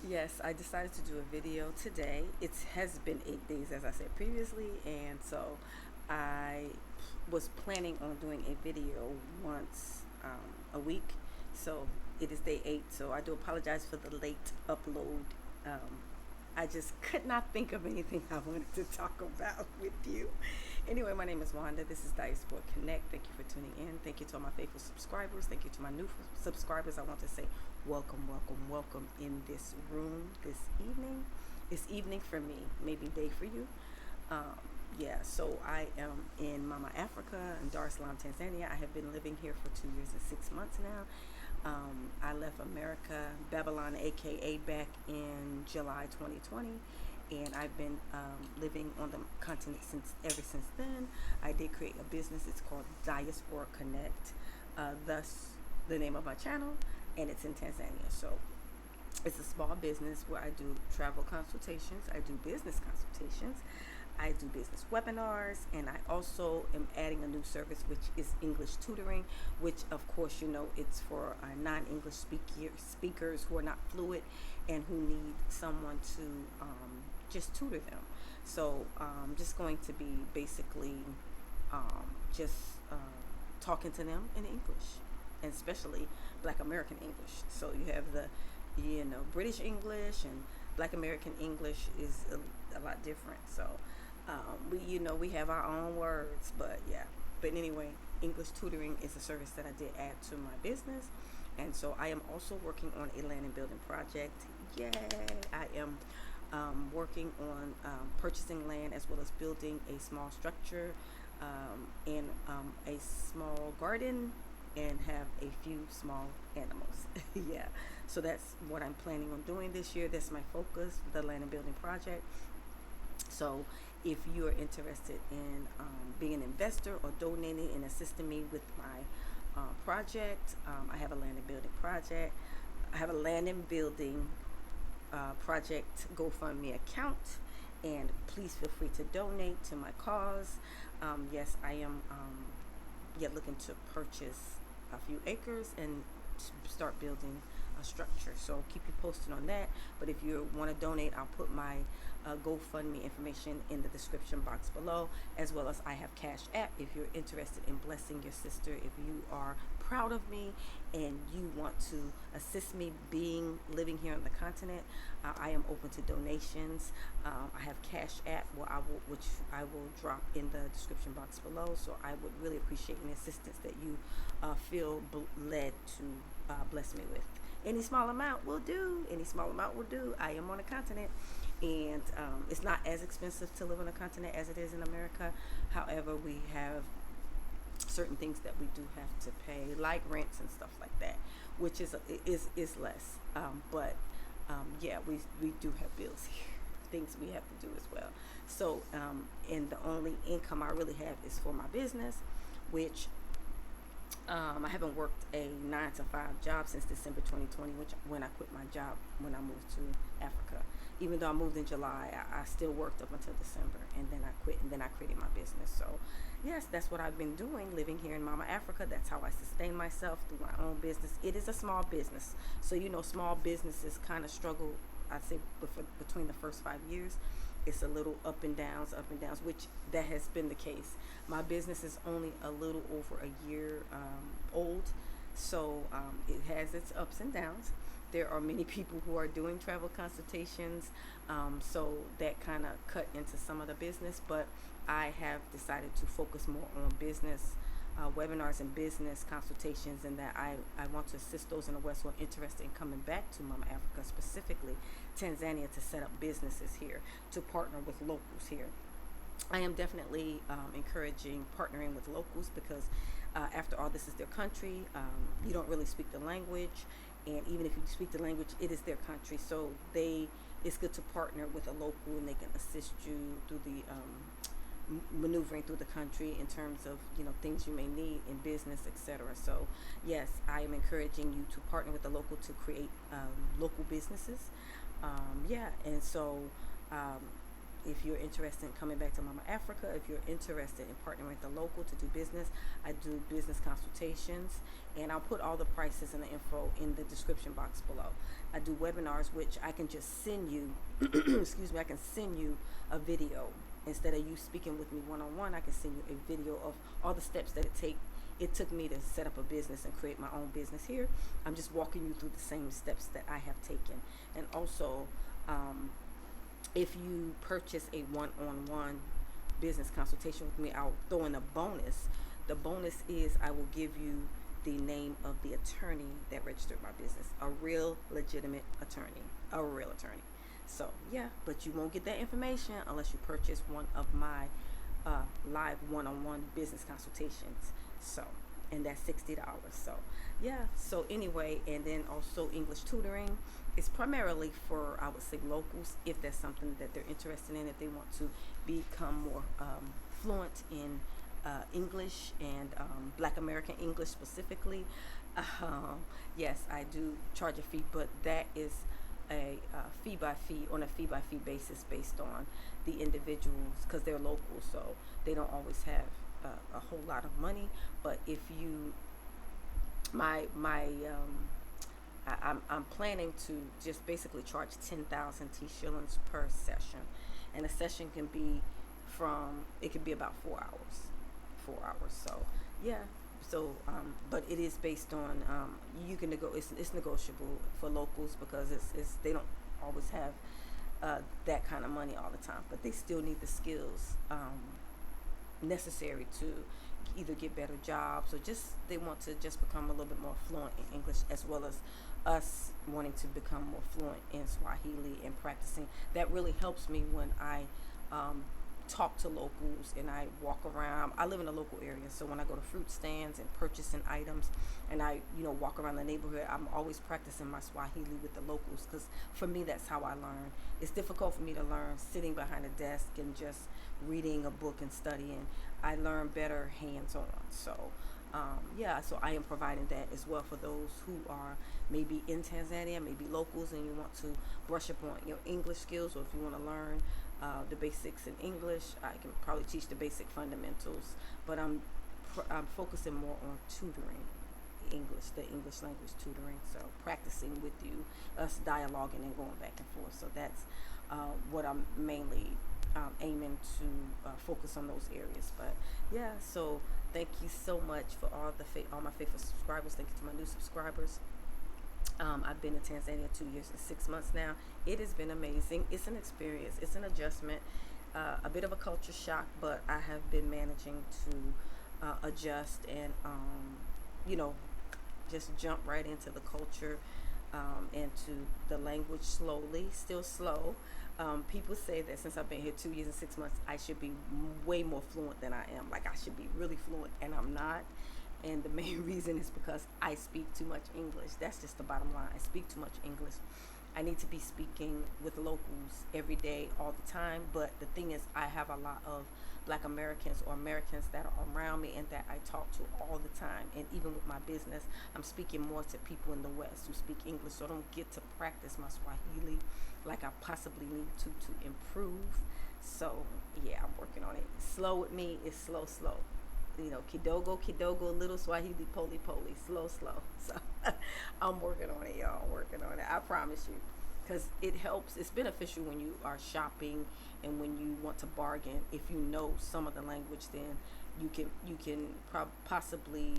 Yes, I decided to do a video today. It has been 8 days, as I said previously, and so I was planning on doing a video once a week. So it is day 8, so I do apologize for the late upload. Um, I just could not think of anything I wanted to talk about with you. Anyway, my name is Wanda. This is Diaspora Connect. Thank you for tuning in. Thank you to all my faithful subscribers. Thank you to my new subscribers. I want to say welcome, welcome, welcome in this room this evening. It's evening for me, maybe day for you. So I am in Mama Africa in Dar es Salaam, Tanzania. I have been living here for 2 years and 6 months now. I left America, Babylon, aka back in July 2020, and I've been living on the continent ever since then. I did create a business. It's called Diaspora Connect, thus the name of my channel, and it's in Tanzania. So it's a small business where I do travel consultations, I do business consultations, I do business webinars, and I also am adding a new service, which is English tutoring, which of course, it's for non-English speakers who are not fluent and who need someone to just tutor them. So I'm just going to be basically just talking to them in English, and especially Black American English. So you have the British English, and Black American English is a lot different. So we have our own words, but anyway, English tutoring is a service that I did add to my business. And so I am also working on a land and building project. Yay! I am working on purchasing land as well as building a small structure and a small garden, and have a few small animals. So that's what I'm planning on doing this year. That's my focus, the land and building project. So if you are interested in being an investor or donating and assisting me with my project, I have a land and building project. I have a land and building project GoFundMe account, and please feel free to donate to my cause. Yes, I am looking to purchase a few acres and start building a structure. So keep you posted on that. But if you want to donate, I'll put my GoFundMe information in the description box below, as well as I have Cashapp if you're interested in blessing your sister. If you are proud of me and you want to assist me living here on the continent, I am open to donations. I have Cashapp, which I will drop in the description box below. So I would really appreciate any assistance that you feel led to bless me with. Any small amount will do. Any small amount will do. I am on a continent, and it's not as expensive to live on a continent as it is in America. However, we have certain things that we do have to pay, like rents and stuff like that, which is less. We do have bills here, things we have to do as well. So, and the only income I really have is for my business, which I haven't worked a 9-to-5 job since December 2020, when I quit my job when I moved to Africa. Even though I moved in July, I still worked up until December, and then I quit, and then I created my business. So yes, that's what I've been doing, living here in Mama Africa. That's how I sustain myself, through my own business. It is a small business, so small businesses kind of struggle, I'd say, between the first 5 years. It's a little up and downs, which that has been the case. My business is only a little over a year old, so it has its ups and downs. There are many people who are doing travel consultations, so that kind of cut into some of the business, but I have decided to focus more on business webinars and business consultations, and that I want to assist those in the West who are interested in coming back to Mama Africa, specifically Tanzania, to set up businesses here, to partner with locals here. I am definitely encouraging partnering with locals, because after all, this is their country. You don't really speak the language, and even if you speak the language, it is their country. So it's good to partner with a local, and they can assist you through the maneuvering through the country in terms of things you may need in business, etc. So yes, I am encouraging you to partner with a local to create local businesses. And so if you're interested in coming back to Mama Africa, if you're interested in partnering with the local to do business, I do business consultations, and I'll put all the prices and the info in the description box below. I do webinars, which I can just send you, excuse me, I can send you a video. Instead of you speaking with me one-on-one, I can send you a video of all the steps that it took me to set up a business and create my own business here. I'm just walking you through the same steps that I have taken. And also, if you purchase a one-on-one business consultation with me, I'll throw in a bonus. The bonus is I will give you the name of the attorney that registered my business, a real legitimate attorney, a real attorney. So yeah, but you won't get that information unless you purchase one of my live one-on-one business consultations. So, and that's $60. So yeah, so anyway, and then also English tutoring is primarily for, I would say, locals, if that's something that they're interested in, if they want to become more fluent in English and Black American English specifically. Yes, I do charge a fee, but that is a fee by fee basis based on the individuals, because they're local, so they don't always have a whole lot of money. But if you, I'm planning to just basically charge 10,000 T shillings per session, and a session can be it can be about 4 hours. So yeah, so but it is based on you can it's negotiable for locals, because it's they don't always have that kind of money all the time, but they still need the skills necessary to either get better jobs, or just they want to just become a little bit more fluent in English, as well as us wanting to become more fluent in Swahili and practicing. That really helps me when I talk to locals and I walk around. I live in a local area, so when I go to fruit stands and purchasing items, and I walk around the neighborhood, I'm always practicing my Swahili with the locals, because for me that's how I learn. It's difficult for me to learn sitting behind a desk and just reading a book and studying. I learn better hands-on. So yeah, so I am providing that as well for those who are maybe in Tanzania, maybe locals, and you want to brush up on your English skills, or if you want to learn the basics in English, I can probably teach the basic fundamentals, but I'm focusing more on tutoring English, the English language tutoring, so practicing with you, us dialoguing and going back and forth. So that's what I'm mainly aiming to focus on those areas. But yeah, so thank you so much for all my faithful subscribers. Thank you to my new subscribers. I've been in Tanzania 2 years and 6 months now. It has been amazing. It's an experience. It's an adjustment, a bit of a culture shock, but I have been managing to adjust and, just jump right into the culture and to the language slowly, still slow. People say that since I've been here 2 years and 6 months, I should be way more fluent than I am. Like, I should be really fluent, and I'm not. And the main reason is because I speak too much English. That's just the bottom line. I speak too much English. I need to be speaking with locals every day, all the time. But the thing is, I have a lot of Black Americans or Americans that are around me and that I talk to all the time. And even with my business, I'm speaking more to people in the West who speak English, so I don't get to practice my Swahili like I possibly need to improve. So yeah, I'm working on it. Slow with me is slow. Kidogo, little Swahili, poly, slow. So I'm working on it, y'all. I'm working on it. I promise you, because it helps. It's beneficial when you are shopping and when you want to bargain. If you know some of the language, then you can possibly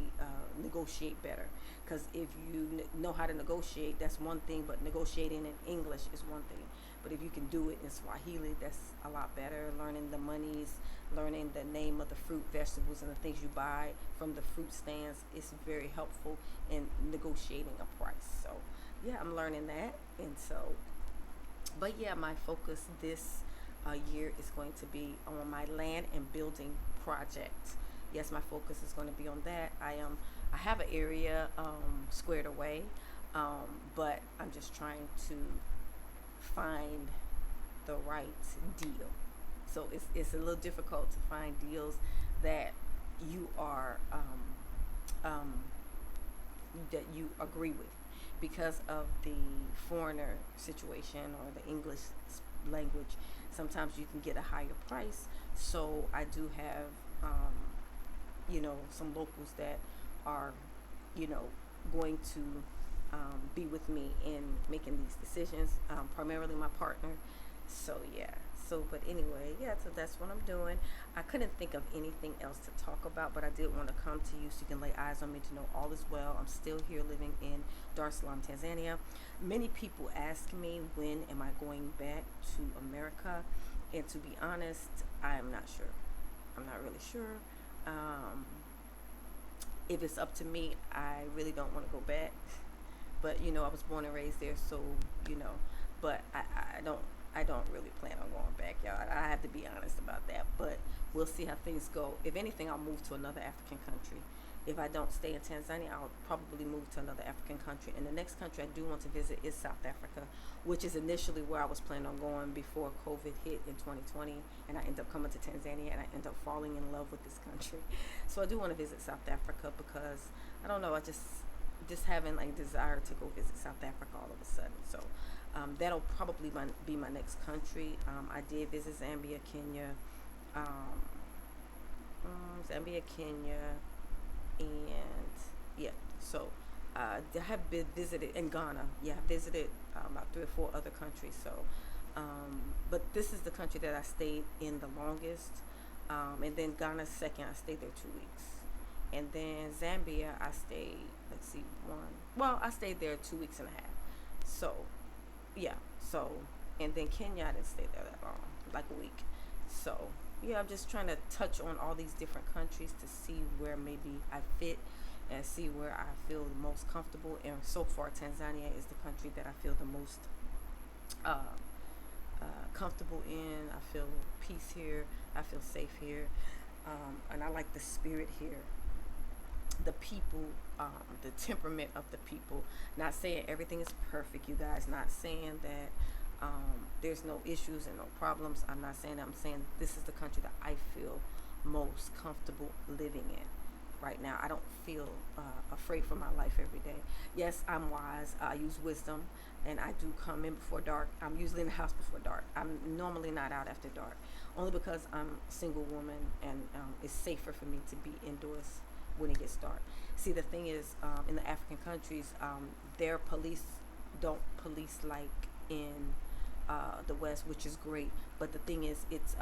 negotiate better. Because if you know how to negotiate, that's one thing, but negotiating in English is one thing. But if you can do it in Swahili, that's a lot better. Learning the monies, learning the name of the fruit, vegetables, and the things you buy from the fruit stands is very helpful in negotiating a price. So yeah, I'm learning that. And so, but yeah, my focus this year is going to be on my land and building project. Yes, my focus is going to be on that. I have an area squared away, but I'm just trying to find the right deal. So it's a little difficult to find deals that you are that you agree with, because of the foreigner situation or the English language sometimes you can get a higher price. So I do have, some locals that are, you know, going to be with me in making these decisions, primarily my partner. So yeah. So, but anyway, yeah, so that's what I'm doing. I couldn't think of anything else to talk about, but I did want to come to you so you can lay eyes on me to know all is well. I'm still here living in Dar es Salaam, Tanzania. Many people ask me, when am I going back to America? And to be honest, I am not sure. I'm not really sure. If it's up to me, I really don't want to go back. But I was born and raised there, so But I don't really plan on going back, y'all. I have to be honest about that. But we'll see how things go. If anything, I'll move to another African country. If I don't stay in Tanzania, I'll probably move to another African country. And the next country I do want to visit is South Africa, which is initially where I was planning on going before COVID hit in 2020. And I ended up coming to Tanzania, and I ended up falling in love with this country. So I do want to visit South Africa because, I don't know, I just having like desire to go visit South Africa all of a sudden. So that'll probably be my next country. I did visit Zambia, Kenya, and yeah. So I have been visited in Ghana. Yeah, I visited about 3 or 4 other countries. So, but this is the country that I stayed in the longest. And then Ghana's second. I stayed there 2 weeks. And then Zambia, I stayed, I stayed there 2 weeks and a half. So, yeah. So, and then Kenya, I didn't stay there that long, like a week. So, yeah, I'm just trying to touch on all these different countries to see where maybe I fit and see where I feel the most comfortable. And so far, Tanzania is the country that I feel the most comfortable in. I feel peace here. I feel safe here. And I like the spirit here. The people, the temperament of the people. Not saying everything is perfect, you guys. Not saying that there's no issues and no problems. I'm not saying that. I'm saying this is the country that I feel most comfortable living in right now. I don't feel afraid for my life every day. Yes, I'm wise. I use wisdom, and I do come in before dark. I'm usually in the house before dark. I'm normally not out after dark, only because I'm a single woman, and it's safer for me to be indoors when it gets dark. See, the thing is, in the African countries, their police don't police like in the West, which is great. But the thing is, it's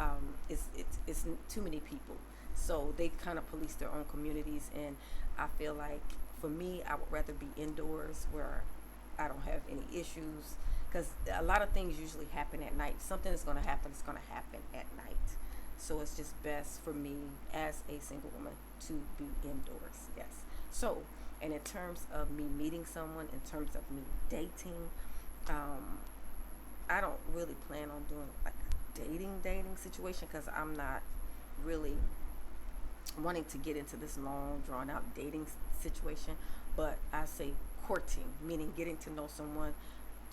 too many people, so they kind of police their own communities. And I feel like, for me, I would rather be indoors where I don't have any issues, because a lot of things usually happen at night. Something is going to happen. It's going to happen at night. So it's just best for me as a single woman to be indoors. Yes. So, and in terms of me meeting someone, in terms of me dating, I don't really plan on doing like a dating situation, because I'm not really wanting to get into this long, drawn out dating situation. But I say courting, meaning getting to know someone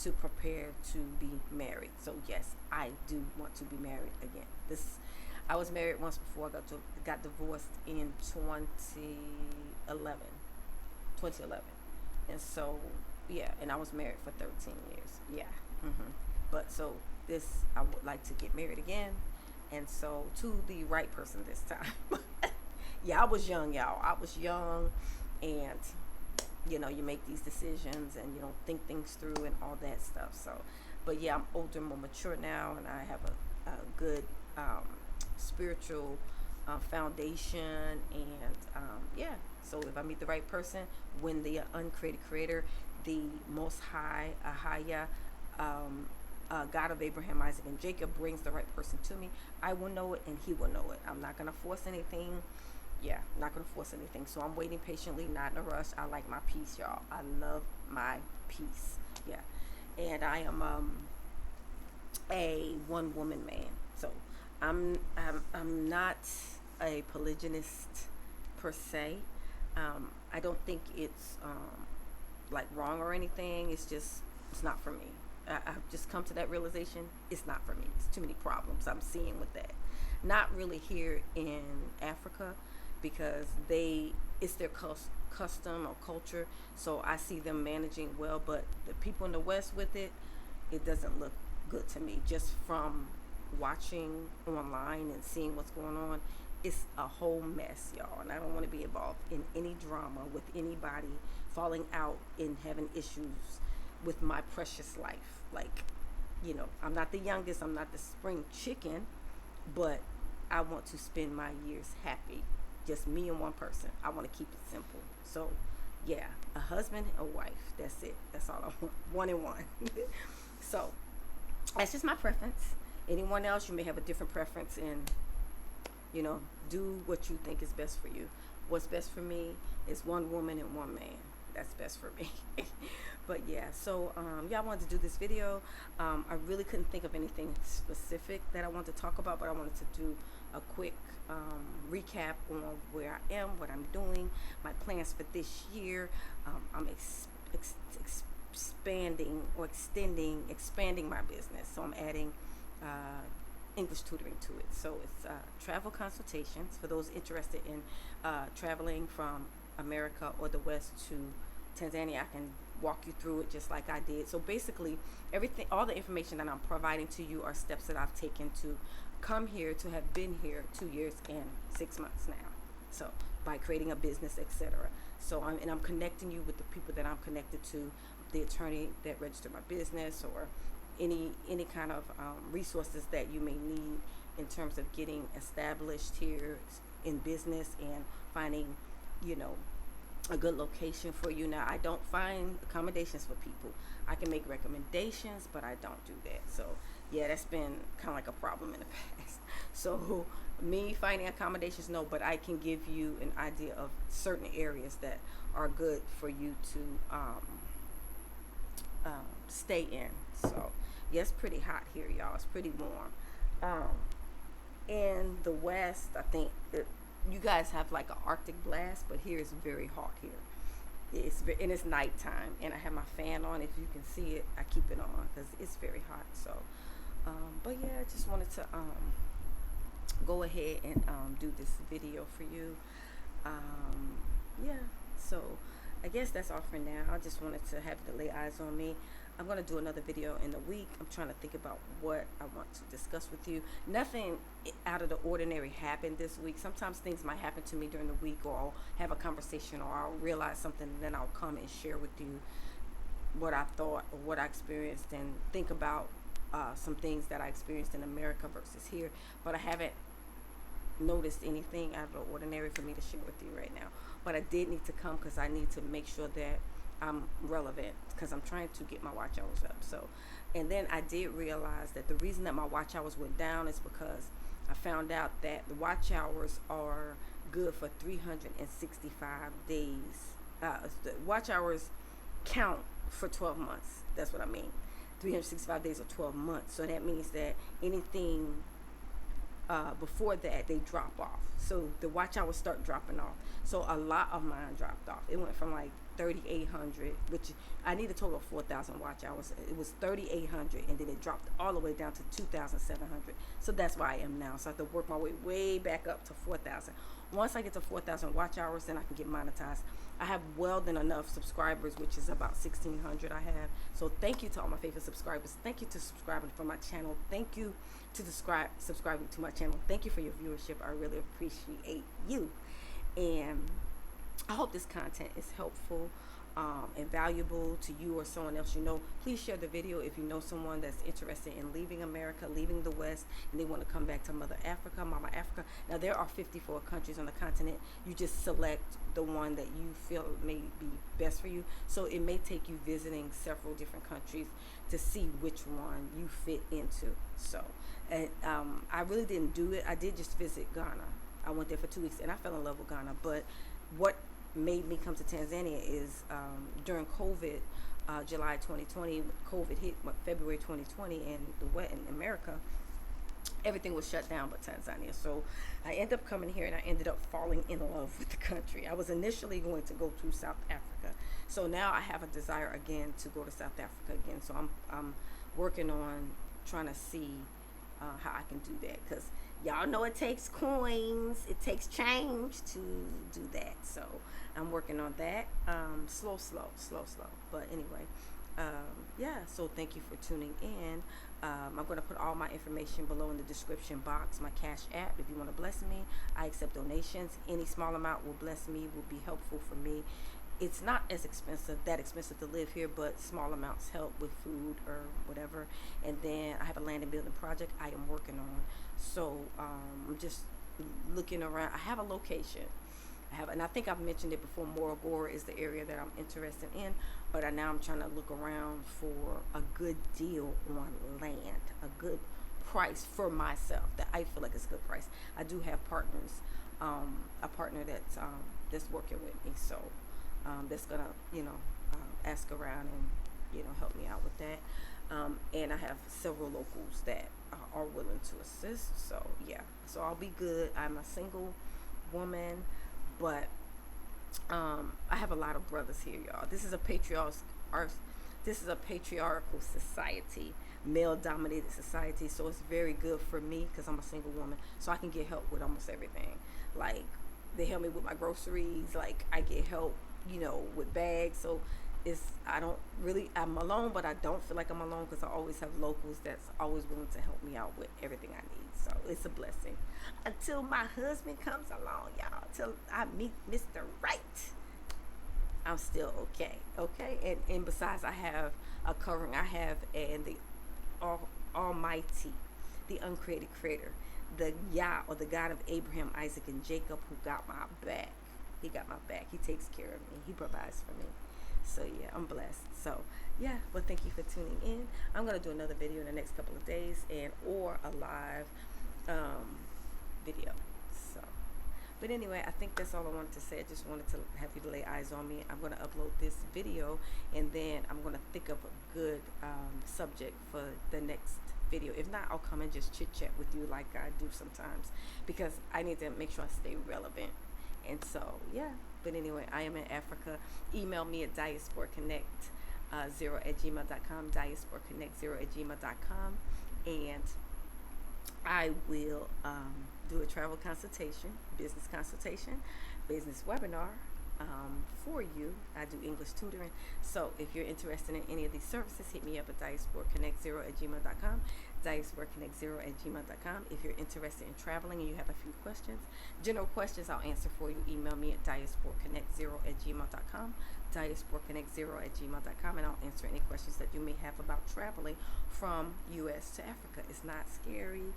to prepare to be married. So yes, I do want to be married again. I was married once before. I got divorced in 2011, and so yeah, and I was married for 13 years. Yeah. But so I would like to get married again, and so to the right person this time. Yeah, I was young, y'all. I was young, and you make these decisions and you don't think things through and all that stuff. So, but yeah, I'm older, more mature now, and I have a good spiritual foundation, and yeah. So if I meet the right person, when the uncreated creator, the Most High, Ahaya, God of Abraham, Isaac, and Jacob, brings the right person to me, I will know it and he will know it. I'm not going to force anything. Yeah, not going to force anything. So I'm waiting patiently, not in a rush. I like my peace, y'all. I love my peace. Yeah. And I am a one-woman man. So I'm not a polygynist per se. I don't think it's like wrong or anything. It's not for me. I've just come to that realization. It's not for me. It's too many problems I'm seeing with that. Not really here in Africa, because it's their custom or culture. So I see them managing well, but the people in the West with it doesn't look good to me, just from watching online and seeing what's going on, it's a whole mess, y'all. And I don't want to be involved in any drama with anybody falling out and having issues with my precious life. Like, I'm not the youngest, I'm not the spring chicken, but I want to spend my years happy. Just me and one person. I want to keep it simple. So, yeah, a husband, a wife. That's it. That's all I want. One and one. So, that's just my preference. Anyone else, you may have a different preference, and do what you think is best for you. What's best for me is one woman and one man. That's best for me. But yeah, so I wanted to do this video. I really couldn't think of anything specific that I wanted to talk about, but I wanted to do a quick recap on where I am, what I'm doing, my plans for this year. I'm expanding my business. So I'm adding English tutoring to it. So it's travel consultations for those interested in traveling from America or the West to Tanzania. I can walk you through it just like I did. So basically, all the information that I'm providing to you are steps that I've taken to come here, to have been here 2 years and 6 months now. So by creating a business, etc. So I'm connecting you with the people that I'm connected to, the attorney that registered my business, or any kind of resources that you may need in terms of getting established here in business and finding, a good location for you. Now, I don't find accommodations for people. I can make recommendations, but I don't do that. So yeah, that's been kind of like a problem in the past. So me finding accommodations, no, but I can give you an idea of certain areas that are good for you to stay in. So yeah, it's pretty hot here, y'all. It's pretty warm. In the West, I think you guys have like an Arctic blast, but here it's very hot here. And it's nighttime, and I have my fan on. If you can see it, I keep it on because it's very hot. So, but yeah, I just wanted to go ahead and do this video for you. Yeah, so I guess that's all for now. I just wanted to have you to lay eyes on me. I'm going to do another video in a week. I'm trying to think about what I want to discuss with you. Nothing out of the ordinary happened this week. Sometimes things might happen to me during the week, or I'll have a conversation, or I'll realize something, and then I'll come and share with you what I thought or what I experienced, and think about some things that I experienced in America versus here. But I haven't noticed anything out of the ordinary for me to share with you right now. But I did need to come because I need to make sure that I'm relevant, because I'm trying to get my watch hours up. So, and then I did realize that the reason that my watch hours went down is because I found out that the watch hours are good for 365 days. The watch hours count for 12 months. That's what I mean. 365 days or 12 months. So that means that anything before that, they drop off. So the watch hours start dropping off. So a lot of mine dropped off. It went from like 3,800, which I need a total of 4,000 watch hours. It was 3,800, and then it dropped all the way down to 2,700. So that's why I am now. So I have to work my way back up to 4,000. Once I get to 4,000 watch hours, then I can get monetized. I have well than enough subscribers, which is about 1,600 I have. So thank you to all my favorite subscribers. Thank you to subscribing for my channel. Thank you to subscribing to my channel. Thank you for your viewership. I really appreciate you. And I hope this content is helpful and valuable to you or someone else you know. Please share the video if you know someone that's interested in leaving America, leaving the West, and they want to come back to Mother Africa, Mama Africa. Now, there are 54 countries on the continent. You just select the one that you feel may be best for you. So it may take you visiting several different countries to see which one you fit into. So, and I really didn't do it. I did just visit Ghana. I went there for 2 weeks, and I fell in love with Ghana. But what made me come to Tanzania is during COVID, July 2020, COVID hit February 2020 in America, everything was shut down but Tanzania. So I ended up coming here, and I ended up falling in love with the country. I was initially going to go to South Africa. So now I have a desire again to go to South Africa again. So I'm working on trying to see how I can do that, because y'all know it takes coins, it takes change to do that. So I'm working on that. Slow. But anyway, Yeah, so thank you for tuning in. I'm going to put all my information below in the description box, my Cash App. If you want to bless me, I accept donations. Any small amount will bless me, will be helpful for me. It's not as that expensive to live here, but small amounts help with food or whatever. And then I have a land and building project I am working on. So I'm just looking around. I have a location. And I think I've mentioned it before, Morogoro is the area that I'm interested in, but now I'm trying to look around for a good deal on land, a good price for myself, that I feel like it's a good price. I do have partners, a partner that's working with me, so that's gonna, ask around and, help me out with that. And I have several locals that are willing to assist, so yeah, so I'll be good. I'm a single woman, but I have a lot of brothers here, y'all. This is a patriarchal society, male-dominated society. So it's very good for me because I'm a single woman. So I can get help with almost everything. Like they help me with my groceries. Like I get help, with bags. So I'm alone, but I don't feel like I'm alone because I always have locals that's always willing to help me out with everything I need. So it's a blessing. Until my husband comes along, y'all, till I meet Mr. Right, I'm still okay. Okay? And besides, I have a covering. I have the Almighty, the uncreated creator, the Yah, or the God of Abraham, Isaac, and Jacob, who got my back. He got my back. He takes care of me. He provides for me. So yeah, I'm blessed. So yeah, well, thank you for tuning in. I'm gonna do another video in the next couple of days, or a live video. So, but anyway, I think that's all I wanted to say. I just wanted to have you to lay eyes on me. I'm gonna upload this video, and then I'm gonna think of a good subject for the next video. If not, I'll come and just chit chat with you like I do sometimes, because I need to make sure I stay relevant. And so yeah, but anyway, I am in Africa. Email me at diasporaconnect0@gmail.com, diasporaconnect0@gmail.com, and I will do a travel consultation, business webinar for you. I do English tutoring. So if you're interested in any of these services, hit me up at diasporaconnect0@gmail.com, diasporaconnect0@gmail.com. If you're interested in traveling and you have a few questions, general questions, I'll answer for you. Email me at diasporaconnect0@gmail.com, diasporaconnect0@gmail.com, and I'll answer any questions that you may have about traveling from U.S. to Africa. It's not scary.